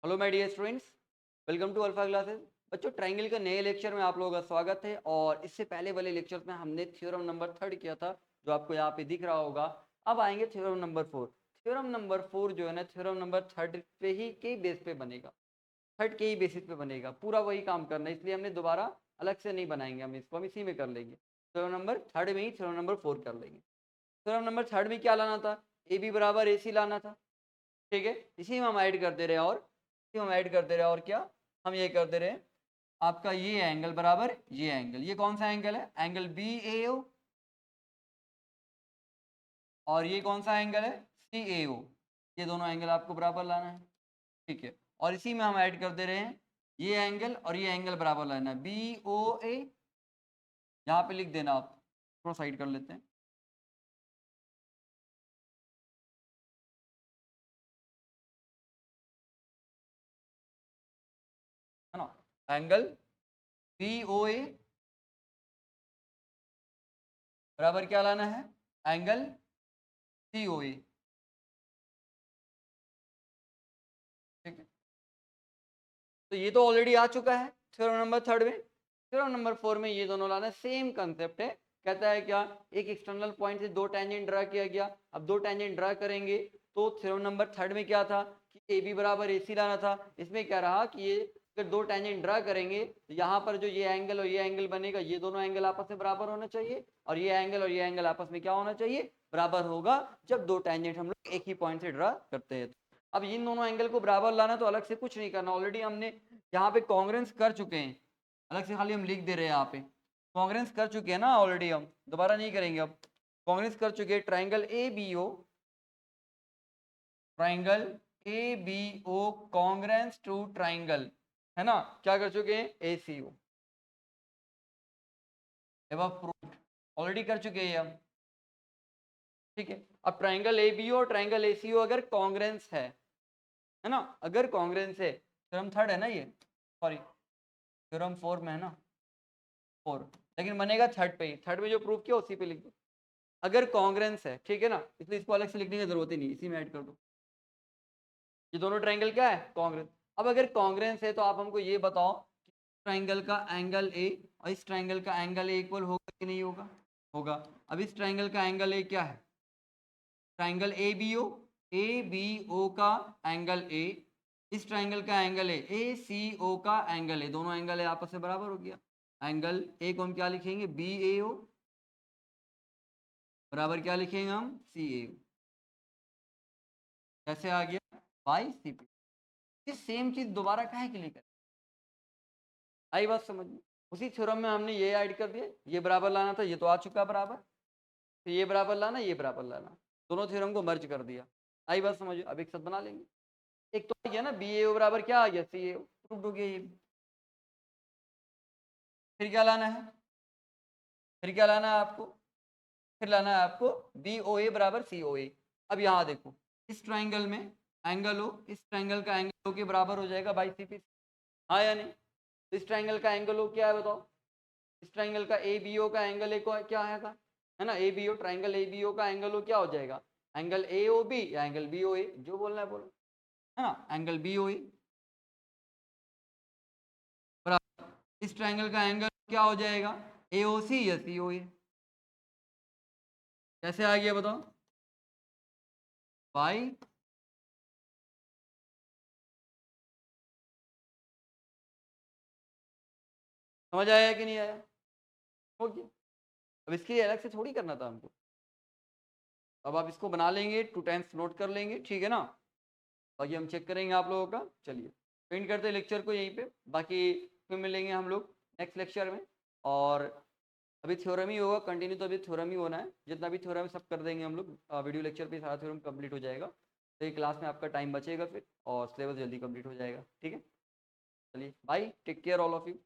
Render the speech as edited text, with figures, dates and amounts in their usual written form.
Hello my dear students, welcome to Alpha Classes. बच्चों, triangle के नए लेक्चर में आप लोगों का स्वागत है। और इससे पहले वाले लेक्चर में हमने थ्योरम नंबर 3 किया था, जो आपको यहाँ पे दिख रहा होगा। अब आएंगे थ्योरम नंबर 4। थ्योरम नंबर 4 जो है ना, थ्योरम नंबर 3 पे ही के बेस पे बनेगा, थर्ड के ही बेसिस पे बनेगा। पूरा वही काम करना है, इसलिए हमने दोबारा अलग से नहीं बनाएंगे। हम इसी में कर लेंगे। थ्योरम नंबर 3 में ही थ्योरम नंबर 4 कर लेंगे। थ्योरम नंबर 3 में क्या लाना था? ए बी बराबर ए सी लाना था। ठीक है, इसी में हम ऐड करते रहे। और इसी में हम ऐड करते रहे। और क्या हम ये करते रहे? आपका ये एंगल बराबर ये एंगल, ये कौन सा एंगल है? एंगल बी ए ओ। और ये कौन सा एंगल है? सी ए ओ। ये दोनों एंगल आपको बराबर लाना है। ठीक है, और इसी में हम ऐड करते रहे हैं ये एंगल और ये एंगल बराबर लाना है, बी ओ ए। यहाँ पे लिख देना, आप थोड़ा साइड कर लेते हैं, है ना। एंगल बी ओ ए बराबर क्या लाना है? एंगल सी ओ ए। ठीक है, तो ये तो ऑलरेडी आ चुका है थ्योरम नंबर 3 में। थ्योरम नंबर 4 में ये दोनों लाना, सेम कंसेप्ट है। कहता है क्या? एक एक्सटर्नल पॉइंट से दो टेंजेंट ड्रा किया गया। अब दो टेंजेंट ड्रा करेंगे, तो थ्योरम नंबर 3 में क्या था कि ए बी बराबर ए सी लाना था। इसमें क्या रहा कि ये अगर दो टेंजेंट ड्रा करेंगे तो यहाँ पर जो ये एंगल और ये एंगल बनेगा, ये दोनों एंगल आपस में बराबर होना चाहिए। और ये एंगल और ये एंगल आपस में क्या होना चाहिए? बराबर होगा, जब दो टेंजेंट हम लोग एक ही पॉइंट से ड्रा करते हैं। अब इन दोनों एंगल को बराबर लाना, तो अलग से कुछ नहीं करना, ऑलरेडी हमने यहाँ पे कॉन्ग्रेंस कर चुके हैं। अलग से खाली हम लिख दे रहे हैं, यहाँ पे कॉन्ग्रेंस कर चुके हैं ना ऑलरेडी, हम दोबारा नहीं करेंगे। अब कॉन्ग्रेंस कर चुके हैं। Triangle A B O, triangle A B O congruence to triangle, है ना। क्या कर चुके हैं? ए सी ओ। प्रूफ ऑलरेडी कर चुके हैं हम। ठीक है, अब ट्राइंगल ए बी ओ और ट्राइंगल ए सी ओ अगर कॉन्ग्रेंस है ना, अगर कॉन्ग्रेंस है, थ्योरम 3 है ना ये, सॉरी थ्योरम 4 में है ना, 4, लेकिन बनेगा 3 पे ही। 3 में जो प्रूफ किया उसी पे लिख दो, अगर कॉन्ग्रेंस है। ठीक है ना, इसलिए इसको अलग से लिखने की जरूरत ही नहीं, इसी में ऐड कर दो। ये दोनों ट्रायंगल क्या है? कॉन्ग्रेंस। अब अगर कॉन्ग्रेंस है तो आप हमको ये बताओ कि ट्रायंगल का एंगल ए और इस ट्रायंगल का एंगल ए इक्वल होगा कि नहीं होगा? होगा। अब इस ट्रायंगल का एंगल ए क्या है? Triangle A B O, A B O का एंगल ए, इस ट्रायंगल का एंगल ए सी ओ का एंगल ए, दोनों एंगल ए आपस में बराबर हो गया। एंगल ए को हम क्या लिखेंगे? बी ए ओ बराबर क्या लिखेंगे हम? सी ए ओ। कैसे आ गया? By C P. ये सेम चीज दोबारा काहे के लिए करें? आई बात समझ में? उसी थ्योरम में हमने ये ऐड कर दिया, ये बराबर लाना था, ये तो आ चुका बराबर। तो ये बराबर लाना, ये बराबर लाना, दोनों थ्योरम को मर्ज कर दिया। आई बात समझ? अब एक साथ बना लेंगे। एक तो आ गया ना, बी ए बराबर क्या आ गया? सी ए। प्रूफ हो गया ये। फिर क्या लाना है? फिर क्या लाना है आपको? फिर लाना है आपको बी ओ ए बराबर सी ओ ए। अब यहाँ देखो, इस ट्राइंगल में एंगल हो, इस ट्राइंगल का एंगल हो के बराबर हो जाएगा बाई सी पी। हाँ या नहीं? तो इस ट्राइंगल का एंगल हो क्या है बताओ? इस ट्राइंगल का ए बी ओ का एंगल ए को क्या आएगा? है ना, A B O, triangle A B O का एंगल ओ क्या हो जाएगा? एंगल ए ओ बी या एंगल बी ओ ए, जो बोलना है बोलो, है ना, एंगल बी ओ ए। बराबर इस ट्राइंगल का एंगल क्या हो जाएगा? ए ओ सी या सी ओ ए। कैसे आ गया बताओ? बाई। समझ आया कि नहीं आया? ओके। अब इसके लिए अलग से थोड़ी करना था हमको। अब आप इसको बना लेंगे, 2 टाइम्स नोट कर लेंगे, ठीक है ना। बाकी हम चेक करेंगे आप लोगों का। चलिए पेंट करते हैं लेक्चर को यहीं पे, बाकी फिर मिलेंगे हम लोग नेक्स्ट लेक्चर में। और अभी थ्योरम ही होगा कंटिन्यू, तो अभी थ्योरम ही होना है। जितना भी थ्योरम है सब कर देंगे हम लोग। वीडियो लेक्चर पे सारा थ्योरम कंप्लीट हो जाएगा, तो ये क्लास में आपका टाइम बचेगा फिर, और सिलेबस जल्दी कंप्लीट हो जाएगा। ठीक है, चलिए bye, take care all of you.